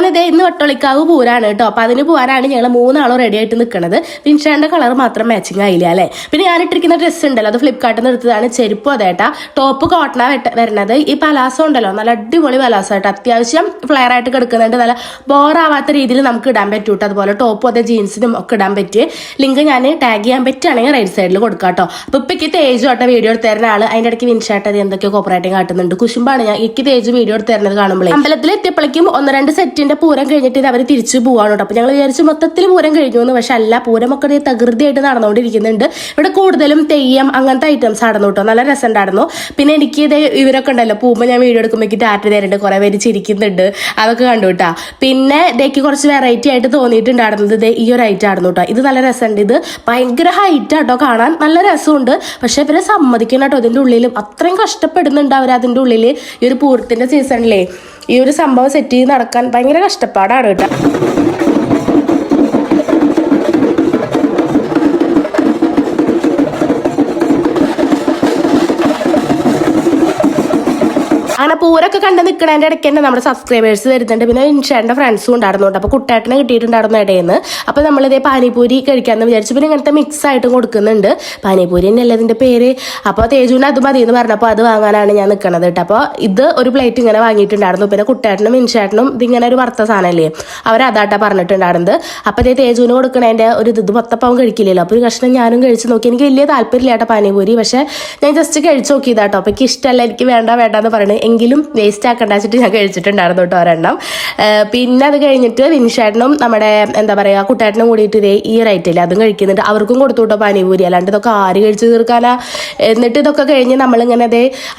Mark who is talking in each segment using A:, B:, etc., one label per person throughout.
A: അങ്ങനെ ഇതേ ഇന്ന് വട്ടോളിക്കാവ് പൂരാണ് കേട്ടോ. അപ്പൊ അതിന് പോകാനാണ് ഞങ്ങൾ 3 ആളും റെഡി ആയിട്ട് നിൽക്കുന്നത്. വിൻഷാന്റെ കളർ മാത്രം മാച്ചിങ് ആയില്ല അല്ലേ. പിന്നെ ഞാനിട്ടിരിക്കുന്ന ഡ്രസ്സ് ഉണ്ടല്ലോ, അത് ഫ്ലിപ്കാർട്ടിൽ നിന്ന് എടുത്തതാണ്. ചെരുപ്പ് അതേട്ടാ, ടോപ്പ് കോട്ടണ വരുന്നത്. ഈ പലാസോ ഉണ്ടല്ലോ, നല്ല അടിപൊളി പലാസോ ആയിട്ട് അത്യാവശ്യം ഫ്ലെയർ ആയിട്ട് കിടക്കുന്നുണ്ട്. നല്ല ബോറാവാത്ത രീതിയിൽ നമുക്ക് ഇടാൻ പറ്റൂട്ടോ. അതുപോലെ ടോപ്പും അതേ ജീൻസിനും ഒക്കെ ഇടാൻ പറ്റിയ ലിങ്ക് ഞാൻ ടാഗ് ചെയ്യാൻ പറ്റുകയാണെങ്കിൽ റൈറ്റ് സൈഡിൽ കൊടുക്കാം കേട്ടോ. അപ്പൊ ഇപ്പൊ എനിക്ക് തേജു ആട്ട വീഡിയോ എടുത്ത് തരുന്ന ആള്. അതിന്റെ ഇടയ്ക്ക് വിൻഷാട്ട് അത് എന്തൊക്കെയോ കോപ്പറേറ്റിംഗ് കാട്ടുന്നുണ്ട്. കുശുമ്പാണ് ഞാൻ എനിക്ക് തേജു വീഡിയോ എടുത്ത് തരുന്നത് കാണുമ്പോഴേ. അമ്പലത്തിൽ എത്തിയപ്പോഴേക്കും 1-2 സെറ്റിന്റെ പൂരം കഴിഞ്ഞിട്ട് അവർ തിരിച്ചു പോവാണ് കേട്ടോ. അപ്പൊ ഞങ്ങൾ വിചാരിച്ചു മൊത്തത്തിൽ പൂരം കഴിഞ്ഞു എന്ന്. പക്ഷെ അല്ല, പൂരമൊക്കെ തകൃതിയായിട്ട് നടന്നുകൊണ്ടിരിക്കുന്നുണ്ട്. ഇവിടെ കൂടുതലും തെയ്യം അങ്ങനത്തെ ഐറ്റംസ് ആയിരുന്നു കേട്ടോ. നല്ല രസമുണ്ടായിരുന്നു. പിന്നെ എനിക്ക് ഇത് ഇവരൊക്കെ ഉണ്ടല്ലോ, പോകുമ്പോൾ ഞാൻ വീഡിയോ എടുക്കുമ്പോൾ ടാറ്റ തരുന്നുണ്ട്, കുറെ പേര് ചിരിക്കുന്നുണ്ട്, അതൊക്കെ കണ്ടു കേട്ടാ. പിന്നെ ഇതേക്ക് കുറച്ച് വെറൈറ്റി ആയിട്ട് തോന്നിയിട്ടുണ്ടായിരുന്നത് ഇത് ഈ ഒരു ഐറ്റം ആയിരുന്നു കേട്ടോ. ഇത് നല്ല രസമുണ്ട്. ഇത് ഭയങ്കര ഹൈറ്റ് ആട്ടോ, കാണാൻ നല്ല രസമുണ്ട്. പക്ഷെ ഇവരെ സമ്മതിക്കണം കേട്ടോ, ഇതിന്റെ ഉള്ളിൽ അത്രയും കഷ്ടപ്പെടുന്നുണ്ട് അവർ. അതിന്റെ ഉള്ളിൽ ഈ ഒരു പൂരത്തിന്റെ സീസണിലെ ഈ ഒരു സംഭവം സെറ്റ് ചെയ്ത് നടക്കാൻ ഭയങ്കര കഷ്ടപ്പാടാണ് കേട്ടോ. അങ്ങനെ പൂരൊക്കെ കണ്ട് നിൽക്കണതിൻ്റെ ഇടയ്ക്ക് തന്നെ നമ്മുടെ സബ്സ്ക്രൈബേഴ്സ് വരുന്നുണ്ട്. പിന്നെ ഇൻഷാന്റെ ഫ്രണ്ട്സും ഉണ്ടായിരുന്നു കേട്ടോ. അപ്പോൾ കുട്ടേട്ടനെ കിട്ടിയിട്ടുണ്ടായിരുന്നു ഇടയിൽ നിന്ന്. അപ്പോൾ നമ്മളിതേ പാനിപൂരി കഴിക്കാമെന്ന് വിചാരിച്ചു. പിന്നെ ഇങ്ങനത്തെ മിക്സ് ആയിട്ടും കൊടുക്കുന്നുണ്ട്. പാനിപൂരി തന്നെയല്ലേ ഇതിൻ്റെ പേര്. അപ്പോൾ തേജുവിന് അത് മതി എന്ന് പറഞ്ഞപ്പോൾ അത് വാങ്ങാനാണ് ഞാൻ നിൽക്കുന്നത് കേട്ടോ. അപ്പോൾ ഇത് ഒരു പ്ലേറ്റ് ഇങ്ങനെ വാങ്ങിയിട്ടുണ്ടായിരുന്നു. പിന്നെ കുട്ടേട്ടനും ഇൻഷാട്ടനും ഇതിങ്ങനെ ഒരു വറുത്ത സാധനമല്ലേ, അവരതാട്ടാ പറഞ്ഞിട്ടുണ്ടായിരുന്നത്. അപ്പോൾ ഇതേ തേജുവിന് കൊടുക്കണതിൻ്റെ ഒരു ഇത് മൊത്തപ്പം കഴിക്കില്ലല്ലോ. അപ്പോൾ ഒരു കഷ്ണം ഞാനും കഴിച്ച് നോക്കി. എനിക്ക് വലിയ താല്പര്യമില്ല കേട്ടോ പാനിപൂരി. പക്ഷേ ഞാൻ ജസ്റ്റ് കഴിച്ച് നോക്കിയതാട്ടോ. അപ്പോൾ എനിക്ക് ഇഷ്ടമല്ല, എനിക്ക് വേണ്ട എന്ന് പറയുന്നത്. എങ്കിലും വേസ്റ്റ് ആക്കണ്ട വെച്ചിട്ട് ഞാൻ കഴിച്ചിട്ടുണ്ടായിരുന്നു കേട്ടോ ഒരെണ്ണം. പിന്നെ അത് കഴിഞ്ഞിട്ട് വിൻഷാട്ടനും നമ്മുടെ എന്താ പറയുക കുട്ടേട്ടനും കൂടിയിട്ട് ഇതേ ഈ റൈറ്റില്ല അതും കഴിക്കുന്നുണ്ട്. അവർക്കും കൊടുത്തു കേട്ടോ പാനിപൂരി. അല്ലാണ്ട് ഇതൊക്കെ ആര് കഴിച്ച് തീർക്കാനാ. എന്നിട്ട് ഇതൊക്കെ കഴിഞ്ഞ് നമ്മളിങ്ങനെ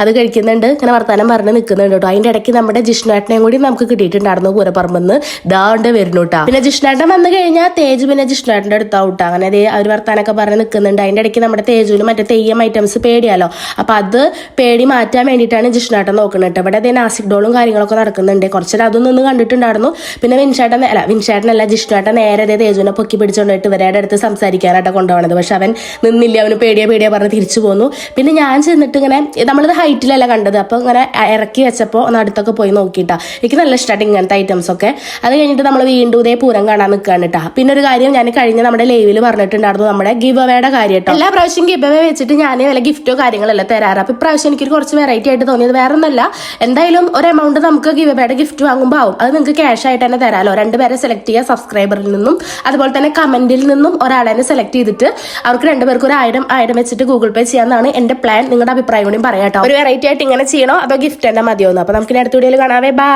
A: അത് കഴിക്കുന്നുണ്ട്, ഇങ്ങനെ വർത്താനം പറഞ്ഞ് നിൽക്കുന്നുണ്ട് കേട്ടോ. അതിൻ്റെ ഇടയ്ക്ക് നമ്മുടെ ജിഷ്ണുവേട്ടനെയും കൂടി നമുക്ക് കിട്ടിയിട്ടുണ്ടായിരുന്നു പൂരപ്പറമ്പെന്ന്. ദാണ്ട് വരുന്നു കേട്ടോ. പിന്നെ ജിഷ്ണുവേട്ടൻ വന്നു കഴിഞ്ഞാൽ തേജു പിന്നെ ജിഷ്ണുവേട്ടൻ്റെ അടുത്താവും കേട്ടോ. അങ്ങനെ അതേ അവർ വർത്താനൊക്കെ പറഞ്ഞ് നിൽക്കുന്നുണ്ട്. അതിൻ്റെ ഇടയ്ക്ക് നമ്മുടെ തേജുവിന് മറ്റേ തെയ്യം ഐറ്റംസ് പേടിയാലോ. അപ്പം അത് പേടി മാറ്റാൻ വേണ്ടിയിട്ടാണ് ജിഷ്ണുവേട്ടൻ നോക്കുന്നത്. ഇവിടെ അതേ നാസിക് ഡോളും കാര്യങ്ങളൊക്കെ നടക്കുന്നുണ്ട്. കുറച്ചേരം അതൊന്നും നിന്ന് കണ്ടിട്ടുണ്ടായിരുന്നു. പിന്നെ വിൻഷാട്ടനല്ല ജിഷ്ണുവേട്ടൻ നേരെ അതേ തേജുവിനെ പൊക്കി പിടിച്ചുകൊണ്ടിട്ട് ഇവരുടെ അടുത്ത് സംസാരിക്കാനായിട്ട് കൊണ്ടുപോകണത്. പക്ഷെ അവൻ നിന്നില്ല, അവന് പേടിയാ പറഞ്ഞ് തിരിച്ചു പോന്നു. പിന്നെ ഞാൻ ചെന്നിട്ട് ഇങ്ങനെ നമ്മളിത് ഹൈറ്റിലല്ല കണ്ടത്. അപ്പോൾ ഇങ്ങനെ ഇറക്കി വെച്ചപ്പോൾ ഒന്ന് അടുത്തൊക്കെ പോയി നോക്കിയിട്ടാ. എനിക്ക് നല്ല ഇഷ്ടമായിട്ട് ഇങ്ങനത്തെ ഐറ്റംസ് ഒക്കെ. അത് കഴിഞ്ഞിട്ട് നമ്മൾ വീണ്ടും ഇതേ പൂരം കാണാൻ നിൽക്കുകയാണ് കേട്ടോ. പിന്നെ ഒരു കാര്യം ഞാൻ കഴിഞ്ഞ നമ്മുടെ ലൈവിൽ പറഞ്ഞിട്ടുണ്ടായിരുന്നു, നമ്മുടെ ഗിവ് അവേയുടെ കാര്യം കേട്ടോ. എല്ലാ പ്രാവശ്യം ഗിവ് അവേ വെച്ചിട്ട് ഞാൻ വല്ല ഗിഫ്റ്റോ കാര്യങ്ങളല്ല തരാറ്. അപ്പോൾ ഇപ്രാവശ്യം എനിക്കൊരു കുറച്ച് വെറൈറ്റി ആയിട്ട് തോന്നിയത് വേറെ ഒന്നല്ല, എന്തായാലും ഒരു എമൗണ്ട് നമുക്ക് ഗിവ് അവേയുടെ ഗിഫ്റ്റ് വാങ്ങുമ്പോൾ ആവും. അത് നിങ്ങൾക്ക് ക്യാഷ് ആയിട്ട് തന്നെ തരാമല്ലോ. 2 പേരെ സെലക്ട് ചെയ്യുക, സബ്സ്ക്രൈബറിൽ നിന്നും അതുപോലെ തന്നെ കമന്റിൽ നിന്നും ഒരാളെ സെലക്ട് ചെയ്തിട്ട് അവർക്ക് 2 പേർക്ക് ഒരു 1000 വെച്ചിട്ട് ഗൂഗിൾ പേ ചെയ്യാന്നാണ് എന്റെ പ്ലാൻ. നിങ്ങളുടെ അഭിപ്രായം കൂടി പറയാട്ടോ. ഒരു വെറൈറ്റി ആയിട്ട് ഇങ്ങനെ ചെയ്യണോ അതോ ഗിഫ്റ്റ് തന്നെ മതിയോ? അപ്പൊ നമുക്ക് അടുത്ത വീഡിയോയിൽ കാണാവേ. ബൈ.